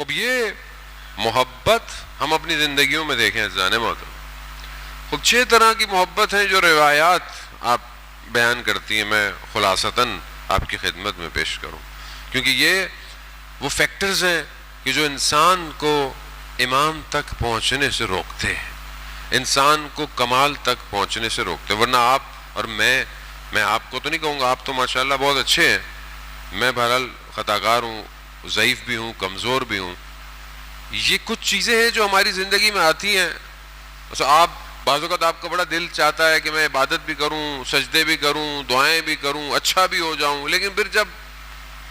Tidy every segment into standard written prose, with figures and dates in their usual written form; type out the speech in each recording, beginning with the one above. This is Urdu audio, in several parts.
اب یہ محبت ہم اپنی زندگیوں میں دیکھیں عزیزان محترم، خود 6 طرح کی محبت ہیں جو روایات آپ بیان کرتی ہیں، میں خلاصتاً آپ کی خدمت میں پیش کروں، کیونکہ یہ وہ فیکٹرز ہیں کہ جو انسان کو امام تک پہنچنے سے روکتے ہیں، انسان کو کمال تک پہنچنے سے روکتے ہیں۔ ورنہ آپ اور میں آپ کو تو نہیں کہوں گا، آپ تو ماشاءاللہ بہت اچھے ہیں، میں بہرحال خطاکار ہوں، ضعیف بھی ہوں، کمزور بھی ہوں۔ یہ کچھ چیزیں ہیں جو ہماری زندگی میں آتی ہیں، آپ بعض اوقات آپ کا بڑا دل چاہتا ہے کہ میں عبادت بھی کروں، سجدے بھی کروں، دعائیں بھی کروں، اچھا بھی ہو جاؤں، لیکن پھر جب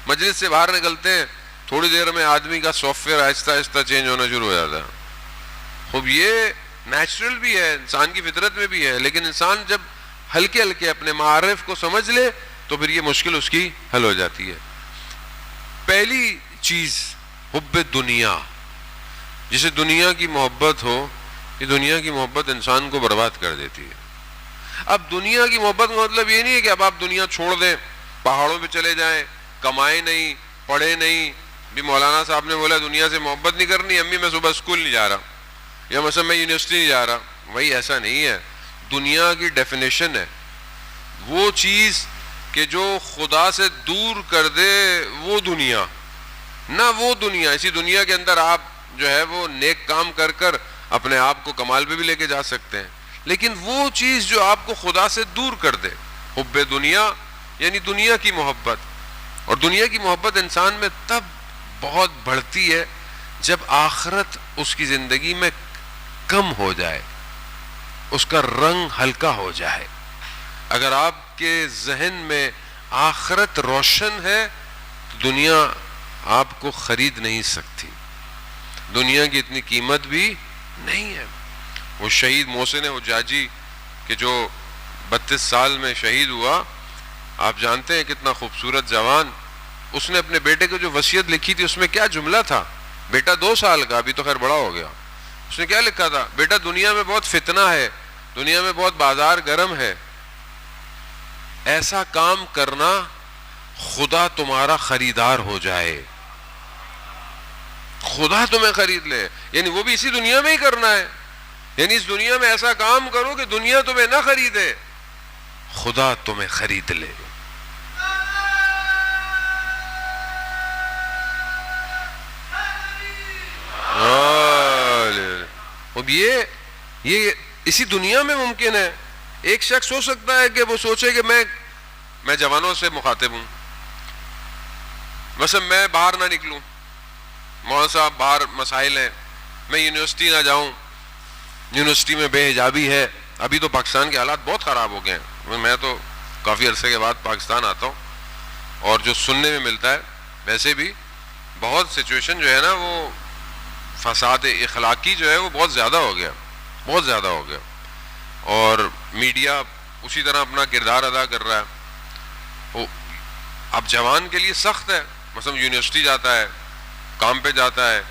مجلس سے باہر نکلتے ہیں تھوڑی دیر میں آدمی کا سافٹ ویئر آہستہ آہستہ چینج ہونا شروع ہو جاتا ہے۔ خوب یہ نیچرل بھی ہے، انسان کی فطرت میں بھی ہے، لیکن انسان جب ہلکے ہلکے اپنے معارف کو سمجھ لے تو پھر یہ مشکل اس کی حل ہو جاتی ہے۔ پہلی چیز حب دنیا، جسے دنیا کی محبت ہو، یہ دنیا کی محبت انسان کو برباد کر دیتی ہے۔ اب دنیا کی محبت کا مطلب یہ نہیں ہے کہ اب آپ دنیا چھوڑ دیں، پہاڑوں پہ چلے جائیں، کمائیں نہیں، پڑھے نہیں۔ بھی مولانا صاحب نے بولا دنیا سے محبت نہیں کرنی، امی میں صبح اسکول نہیں جا رہا، یا مثلا میں یونیورسٹی نہیں جا رہا، وہی ایسا نہیں ہے۔ دنیا کی ڈیفینیشن ہے وہ چیز کہ جو خدا سے دور کر دے، وہ دنیا نہ، وہ دنیا، اسی دنیا کے اندر آپ جو ہے وہ نیک کام کر کر اپنے آپ کو کمال پہ بھی لے کے جا سکتے ہیں، لیکن وہ چیز جو آپ کو خدا سے دور کر دے، حب دنیا یعنی دنیا کی محبت۔ اور دنیا کی محبت انسان میں تب بہت بڑھتی ہے جب آخرت اس کی زندگی میں کم ہو جائے، اس کا رنگ ہلکا ہو جائے۔ اگر آپ کے ذہن میں آخرت روشن ہے تو دنیا آپ کو خرید نہیں سکتی، دنیا کی اتنی قیمت بھی نہیں ہے۔ وہ شہید محسن حجاجی کہ جو 32 سال میں شہید ہوا، آپ جانتے ہیں کتنا خوبصورت جوان، اس نے اپنے بیٹے کو جو وصیت لکھی تھی اس میں کیا جملہ تھا؟ بیٹا 2 سال کا، ابھی تو خیر بڑا ہو گیا، اس نے کیا لکھا تھا؟ بیٹا دنیا میں بہت فتنہ ہے، دنیا میں بہت بازار گرم ہے، ایسا کام کرنا خدا تمہارا خریدار ہو جائے، خدا تمہیں خرید لے، یعنی وہ بھی اسی دنیا میں ہی کرنا ہے، یعنی اس دنیا میں ایسا کام کرو کہ دنیا تمہیں نہ خریدے، خدا تمہیں خرید لے۔ اب یہ اسی دنیا میں ممکن ہے۔ ایک شخص ہو سکتا ہے کہ وہ سوچے کہ میں جوانوں سے مخاطب ہوں، مثلا میں باہر نہ نکلوں، مولانا صاحب باہر مسائل ہیں، میں یونیورسٹی نہ جاؤں، یونیورسٹی میں بے حجابی ہے۔ ابھی تو پاکستان کے حالات بہت خراب ہو گئے ہیں، میں تو کافی عرصے کے بعد پاکستان آتا ہوں، اور جو سننے میں ملتا ہے ویسے بھی بہت سچویشن جو ہے نا، وہ فساد اخلاقی جو ہے وہ بہت زیادہ ہو گیا، بہت زیادہ ہو گیا، اور میڈیا اسی طرح اپنا کردار ادا کر رہا ہے۔ اب جوان کے لیے سخت ہے، مثلا یونیورسٹی جاتا ہے، کام پہ جاتا ہے،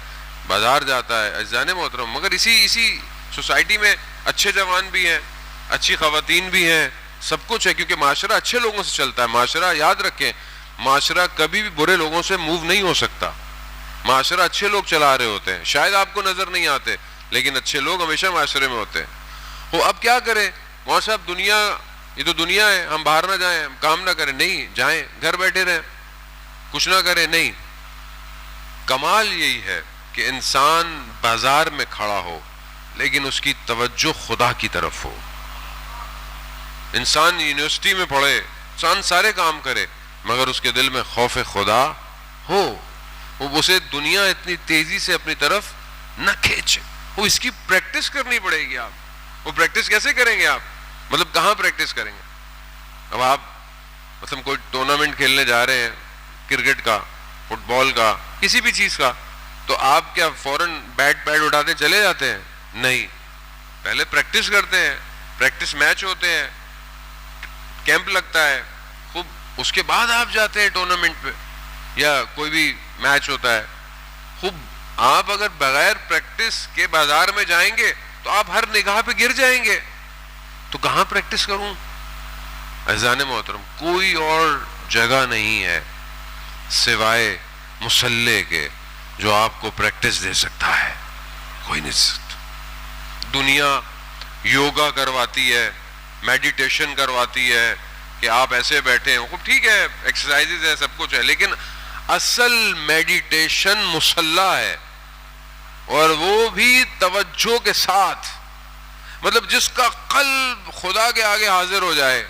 بازار جاتا ہے، عزیزان محترم، مگر اسی سوسائٹی میں اچھے جوان بھی ہیں، اچھی خواتین بھی ہیں، سب کچھ ہے، کیونکہ معاشرہ اچھے لوگوں سے چلتا ہے۔ معاشرہ یاد رکھیں، معاشرہ کبھی بھی برے لوگوں سے موو نہیں ہو سکتا، معاشرہ اچھے لوگ چلا رہے ہوتے ہیں، شاید آپ کو نظر نہیں آتے لیکن اچھے لوگ ہمیشہ معاشرے میں ہوتے ہیں۔ وہ اب کیا کریں؟ وہاں صاحب دنیا، یہ تو دنیا ہے، ہم باہر نہ جائیں، ہم کام نہ کریں، نہیں جائیں، گھر بیٹھے رہیں، کچھ نہ کریں، نہیں۔ کمال یہی ہے کہ انسان بازار میں کھڑا ہو لیکن اس کی توجہ خدا کی طرف ہو۔ انسان یونیورسٹی میں پڑھے، انسان سارے کام کرے، مگر اس کے دل میں خوف خدا ہو، اسے دنیا اتنی تیزی سے اپنی طرف نہ کھینچے۔ وہ اس کی پریکٹس کرنی پڑے گی۔ آپ وہ پریکٹس کیسے کریں گے؟ آپ مطلب کہاں پریکٹس کریں گے؟ اب آپ مثلا کوئی ٹورنامنٹ کھیلنے جا رہے ہیں، کرکٹ کا، فٹ بال کا، کسی بھی چیز کا، تو آپ کیا فوراً بیٹ پیڈ اٹھاتے چلے جاتے ہیں؟ نہیں، پہلے پریکٹس کرتے ہیں، پریکٹس میچ ہوتے ہیں، کیمپ لگتا ہے، خوب اس کے بعد آپ جاتے ہیں ٹورنامنٹ پہ یا کوئی بھی میچ ہوتا ہے۔ خوب آپ اگر بغیر پریکٹس کے بازار میں جائیں گے تو آپ ہر نگاہ پہ گر جائیں گے، تو کہاں پریکٹس کروں؟ عزیزان محترم، کوئی اور جگہ نہیں ہے سوائے مصلی کے، جو آپ کو پریکٹس دے سکتا ہے؟ کوئی نہیں سکتا. دنیا یوگا کرواتی ہے، میڈیٹیشن کرواتی ہے کہ آپ ایسے بیٹھے ہیں، خوب ٹھیک ہے، ایکسرسائزز ہے، سب کچھ ہے، لیکن اصل میڈیٹیشن مصلی ہے، اور وہ بھی توجہ کے ساتھ، مطلب جس کا قلب خدا کے آگے حاضر ہو جائے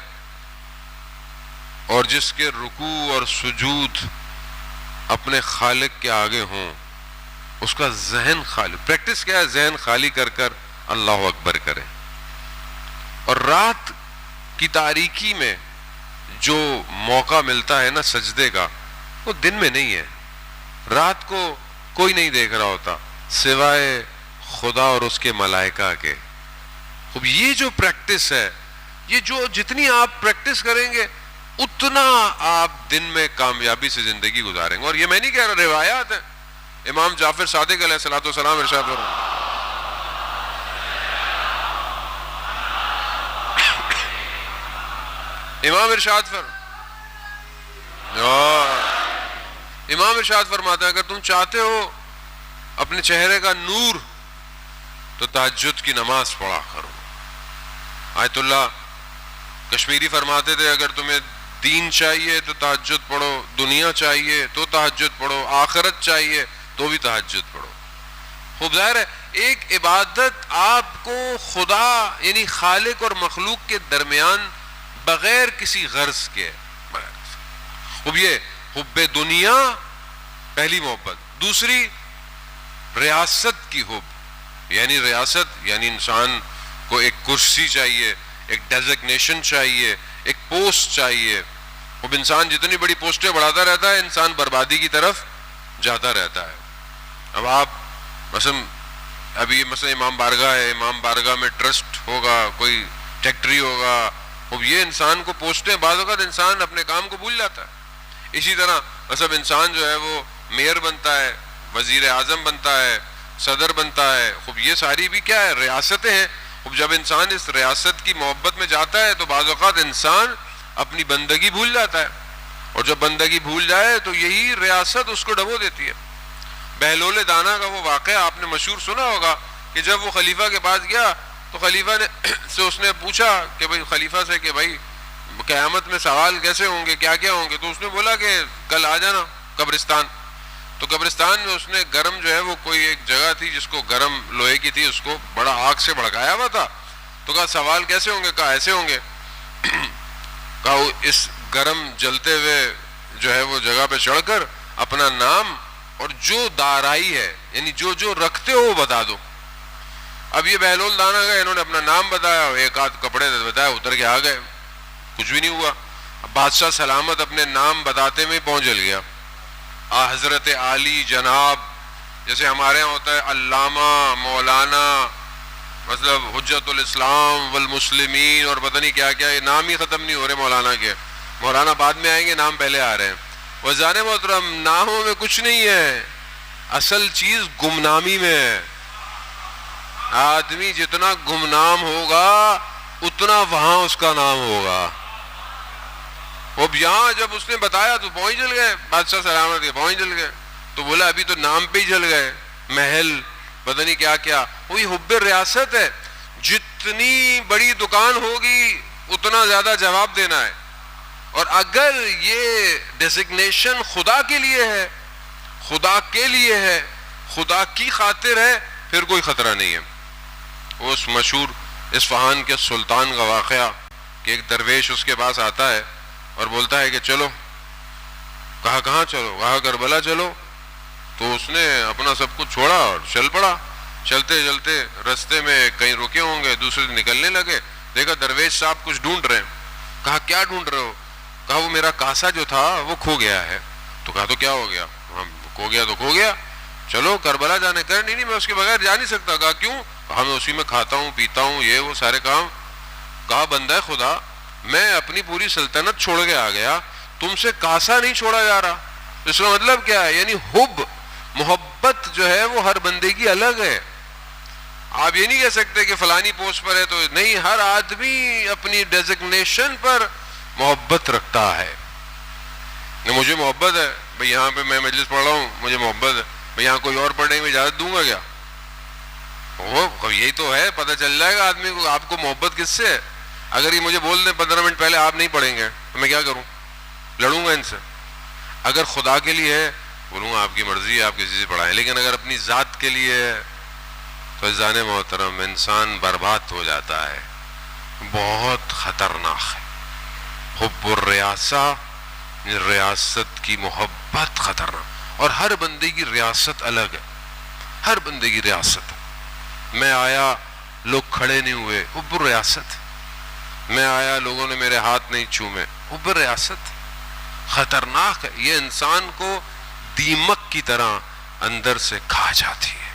اور جس کے رکوع اور سجود اپنے خالق کے آگے ہوں، اس کا ذہن خالی. پریکٹس کیا ہے؟ ذہن خالی کر کر اللہ اکبر کرے. اور رات کی تاریکی میں جو موقع ملتا ہے نا سجدے کا، وہ دن میں نہیں ہے. رات کو کوئی نہیں دیکھ رہا ہوتا سوائے خدا اور اس کے ملائکہ کے. اب یہ جو پریکٹس ہے، یہ جو جتنی آپ پریکٹس کریں گے اتنا آپ دن میں کامیابی سے زندگی گزاریں گے. اور یہ میں نہیں کہہ رہا، روایات ہیں. امام جعفر صادق علیہ الصلوۃ والسلام ارشاد فرماتے امام ارشاد فرماتا ہے اگر تم چاہتے ہو اپنے چہرے کا نور تو تہجد کی نماز پڑھا کرو. آیت اللہ کشمیری فرماتے تھے اگر تمہیں دین چاہیے تو تہجد پڑھو، دنیا چاہیے تو تہجد پڑھو، آخرت چاہیے تو بھی تہجد پڑھو. خوب ظاہر ہے ایک عبادت آپ کو خدا یعنی خالق اور مخلوق کے درمیان بغیر کسی غرض کے. خوب یہ حب دنیا پہلی محبت. دوسری ریاست کی حب، یعنی ریاست یعنی انسان کو ایک کرسی چاہیے، ایک ڈیزگنیشن چاہیے، ایک پوسٹ چاہیے. اب انسان جتنی بڑی پوسٹیں بڑھاتا رہتا ہے انسان بربادی کی طرف جاتا رہتا ہے. اب آپ مثلا ابھی مثلا امام بارگاہ ہے، امام بارگاہ میں ٹرسٹ ہوگا، کوئی فیکٹری ہوگا. اب یہ انسان کو پوسٹیں، بعض اوقات انسان اپنے کام کو بھول جاتا ہے. اسی طرح مثلا انسان جو ہے وہ میئر بنتا ہے، وزیر اعظم بنتا ہے، صدر بنتا ہے. خوب یہ ساری بھی کیا ہے؟ ریاستیں ہیں. خوب جب انسان اس ریاست کی محبت میں جاتا ہے تو بعض اوقات انسان اپنی بندگی بھول جاتا ہے، اور جب بندگی بھول جائے تو یہی ریاست اس کو ڈبو دیتی ہے. بہلول دانا کا وہ واقعہ آپ نے مشہور سنا ہوگا کہ جب وہ خلیفہ کے پاس گیا تو خلیفہ نے سے اس نے پوچھا کہ بھائی خلیفہ سے کہ بھائی قیامت میں سوال کیسے ہوں گے، کیا کیا ہوں گے؟ تو اس نے بولا کہ کل آ جانا قبرستان. تو قبرستان میں اس نے گرم جو ہے وہ کوئی ایک جگہ تھی جس کو گرم لوہے کی تھی، اس کو بڑا آگ سے بھڑکایا ہوا تھا. تو کہا سوال کیسے ہوں گے؟ کہا ایسے ہوں گے. کہا اس گرم جلتے ہوئے جو ہے وہ جگہ پہ چڑھ کر اپنا نام اور جو دارائی ہے یعنی جو جو رکھتے ہو وہ بتا دو. اب یہ بہلول دانا گئے، انہوں نے اپنا نام بتایا، ایک آدھ کپڑے بتایا، اتر کے آ گئے، کچھ بھی نہیں ہوا. اب بادشاہ سلامت اپنے نام بتاتے میں پہنچ جل گیا. حضرت عالی جناب، جیسے ہمارے یہاں ہوتا ہے علامہ، مولانا، مطلب حجت الاسلام والمسلمین اور پتہ نہیں کیا کیا، یہ نام ہی ختم نہیں ہو رہے مولانا کے. مولانا بعد میں آئیں گے، نام پہلے آ رہے ہیں. وزان محترم ناموں میں کچھ نہیں ہے، اصل چیز گمنامی میں ہے. آدمی جتنا گمنام ہوگا اتنا وہاں اس کا نام ہوگا. اب یہاں جب اس نے بتایا تو پہنچ جل گئے، بادشاہ سلامت کے پہنچ جل گئے. تو بولا ابھی تو نام پہ ہی جل گئے، محل پتہ نہیں کیا کیا. وہی حب ریاست ہے، جتنی بڑی دکان ہوگی اتنا زیادہ جواب دینا ہے. اور اگر یہ ڈیزگنیشن خدا کے لیے ہے، خدا کے لیے ہے، خدا کی خاطر ہے، پھر کوئی خطرہ نہیں ہے. اس مشہور اصفہان کے سلطان کا واقعہ کہ ایک درویش اس کے پاس آتا ہے اور بولتا ہے کہ چلو. کہا کہاں چلو؟ کہا کربلا چلو. تو اس نے اپنا سب کچھ چھوڑا اور چل پڑا. چلتے چلتے رستے میں کہیں رکے ہوں گے، دوسرے نکلنے لگے، دیکھا درویش صاحب کچھ ڈھونڈ رہے ہیں. کہا کیا ڈھونڈ رہے ہو؟ کہا وہ میرا کاسا جو تھا وہ کھو گیا ہے. تو کہا تو کیا ہو گیا؟ کھو گیا تو کھو گیا، چلو کربلا جانے. کہا نہیں میں اس کے بغیر جا نہیں سکتا. کہا کیوں؟ کہا میں اسی میں کھاتا ہوں پیتا ہوں یہ وہ سارے کام. کہا بندہ خدا میں اپنی پوری سلطنت چھوڑ کے آ گیا، تم سے کاسا نہیں چھوڑا جا رہا. اس کا مطلب کیا ہے؟ یعنی حب محبت جو ہے وہ ہر بندے کی الگ ہے. آپ یہ نہیں کہہ سکتے کہ فلانی پوسٹ پر ہے تو نہیں. ہر آدمی اپنی ڈیزگنیشن پر محبت رکھتا ہے. مجھے محبت ہے بھئی، یہاں پہ میں مجلس پڑھ رہا ہوں، مجھے محبت ہے. میں یہاں کوئی اور پڑھنے میں اجازت دوں گا کیا؟ وہ یہی تو ہے، پتہ چل جائے گا آدمی کو آپ کو محبت کس سے ہے۔ اگر یہ مجھے بول دیں 15 منٹ پہلے آپ نہیں پڑھیں گے تو میں کیا کروں؟ لڑوں گا ان سے۔ اگر خدا کے لیے ہے بولوں گا آپ کی مرضی ہے، آپ کسی سے پڑھائیں، لیکن اگر اپنی ذات کے لیے ہے تو عزیزان محترم انسان برباد ہو جاتا ہے، بہت خطرناک ہے۔ حب الریاسہ، ریاست کی محبت خطرناک، اور ہر بندے کی ریاست الگ ہے، ہر بندے کی ریاست۔ میں آیا لوگ کھڑے نہیں ہوئے، حب الریاست۔ میں آیا لوگوں نے میرے ہاتھ نہیں چومے، حب الریاست۔ خطرناک ہے، یہ انسان کو دیمک کی طرح اندر سے کھا جاتی ہے۔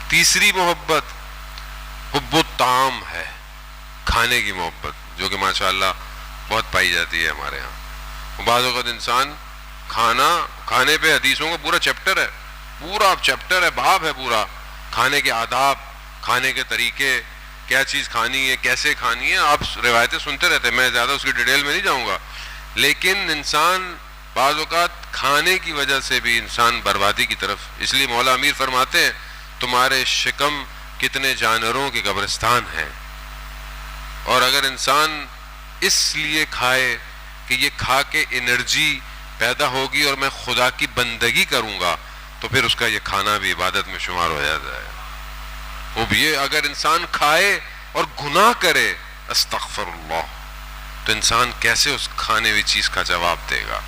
تیسری محبت حب الطعام ہے، کھانے کی محبت، جو کہ ماشاءاللہ بہت پائی جاتی ہے ہمارے ہاں۔ بعض اوقات انسان کھانے پہ حدیثوں کا پورا چیپٹر ہے، پورا چیپٹر ہے، باب ہے پورا، کھانے کے آداب، کھانے کے طریقے، کیا چیز کھانی ہے، کیسے کھانی ہے۔ آپ روایتیں سنتے رہتے ہیں، میں زیادہ اس کی ڈیٹیل میں نہیں جاؤں گا، لیکن انسان بعض اوقات کھانے کی وجہ سے بھی انسان بربادی کی طرف، اس لیے مولا امیر فرماتے ہیں تمہارے شکم کتنے جانوروں کے قبرستان ہیں۔ اور اگر انسان اس لیے کھائے کہ یہ کھا کے انرجی پیدا ہوگی اور میں خدا کی بندگی کروں گا، تو پھر اس کا یہ کھانا بھی عبادت میں شمار ہو جاتا ہے۔ وہ بھی یہ اگر انسان کھائے اور گناہ کرے، استغفر اللہ، تو انسان کیسے اس کھانے ہوئی چیز کا جواب دے گا؟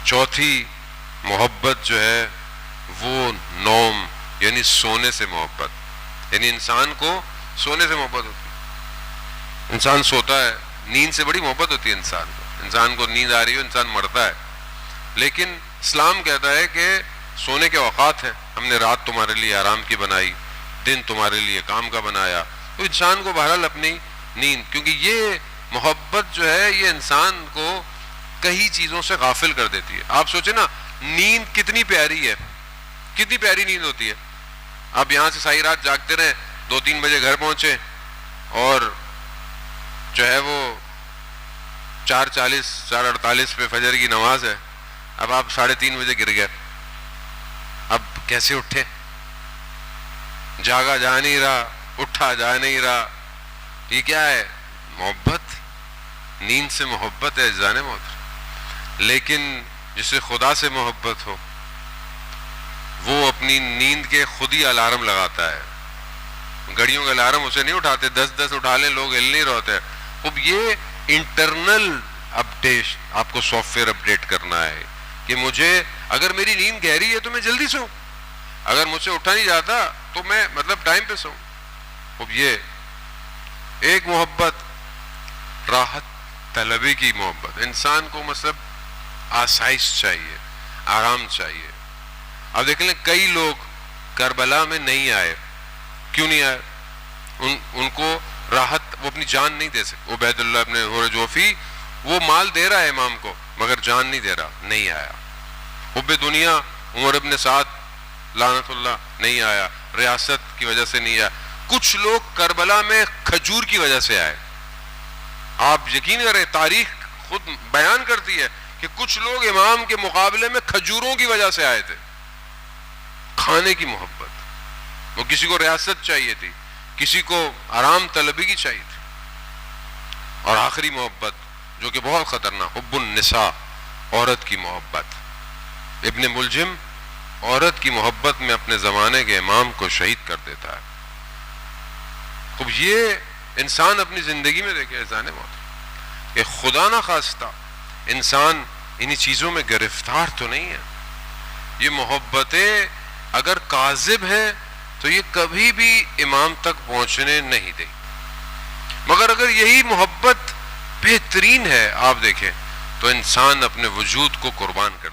چوتھی محبت جو ہے وہ نوم، یعنی سونے سے محبت، یعنی انسان کو سونے سے محبت ہوتی ہے۔ انسان سوتا ہے، نیند سے بڑی محبت ہوتی ہے انسان کو نیند آ رہی ہو، انسان مرتا ہے، لیکن اسلام کہتا ہے کہ سونے کے اوقات ہیں، ہم نے رات تمہارے لیے آرام کی بنائی، دن تمہارے لیے کام کا بنایا۔ تو انسان کو بہرحال اپنی نیند، کیونکہ یہ محبت جو ہے یہ انسان کو کئی چیزوں سے غافل کر دیتی ہے۔ آپ سوچیں نا، نیند کتنی پیاری ہے، کتنی پیاری نیند ہوتی ہے۔ آپ یہاں سے ساری رات جاگتے رہے، 2-3 بجے گھر پہنچے، اور جو ہے وہ 4:40 4:48 پہ فجر کی نماز ہے، اب آپ 3:30 بجے گر گئے، اب کیسے اٹھے؟ جاگا جا نہیں رہا، اٹھا جا نہیں رہا۔ یہ کیا ہے؟ محبت، نیند سے محبت ہے عزیزان محترم۔ لیکن جسے خدا سے محبت ہو وہ اپنی نیند کے خود ہی الارم لگاتا ہے، گھڑیوں کے الارم اسے نہیں اٹھاتے، 10 اٹھا لیں لوگ ہل نہیں رہتے۔ اب یہ انٹرنل اپڈیٹ، آپ کو سافٹ ویئر اپڈیٹ کرنا ہے کہ مجھے اگر میری نیند گہری ہے تو میں جلدی سوؤں، اگر مجھ سے اٹھا نہیں جاتا تو میں ٹائم پہ سوؤں۔ اب یہ ایک محبت راحت طلبی کی محبت، انسان کو آسائش چاہیے، آرام چاہیے۔ اب دیکھ لیں کئی لوگ کربلا میں نہیں آئے، کیوں نہیں آئے؟ ان کو راحت، وہ اپنی جان نہیں دے سکتے۔ عبید اللہ ابن حرجوفی وہ مال دے رہا ہے امام کو مگر جان نہیں دے رہا، نہیں آیا۔ حب دنیا عمر ابن سعد لعنت اللہ نہیں آیا، ریاست کی وجہ سے نہیں آیا۔ کچھ لوگ کربلا میں کھجور کی وجہ سے آئے۔ آپ یقین کریں، تاریخ خود بیان کرتی ہے کہ کچھ لوگ امام کے مقابلے میں کھجوروں کی وجہ سے آئے تھے۔ کھانے کی محبت، وہ کسی کو ریاست چاہیے تھی، کسی کو آرام طلبی کی چاہیے تھی۔ اور آخری محبت جو کہ بہت خطرناک، حب النساء، عورت کی محبت۔ ابن ملجم عورت کی محبت میں اپنے زمانے کے امام کو شہید کر دیتا ہے۔ اب یہ انسان اپنی زندگی میں دیکھے اذان موت کہ خدا نہ خواستہ انسان انہی چیزوں میں گرفتار تو نہیں ہے۔ یہ محبتیں اگر کاذب ہیں تو یہ کبھی بھی امام تک پہنچنے نہیں دیں، مگر اگر یہی محبت بہترین ہے، آپ دیکھیں تو انسان اپنے وجود کو قربان کر